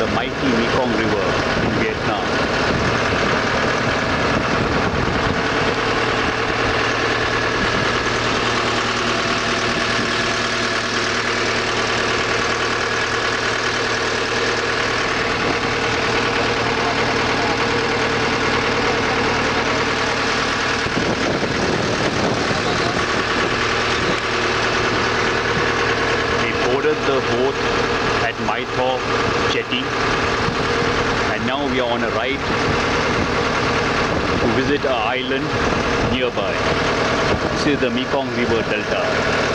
the mighty Mekong River in Vietnam. The boat at Mekong jetty, and now we are on a ride to visit an island nearby. This is the Mekong River Delta.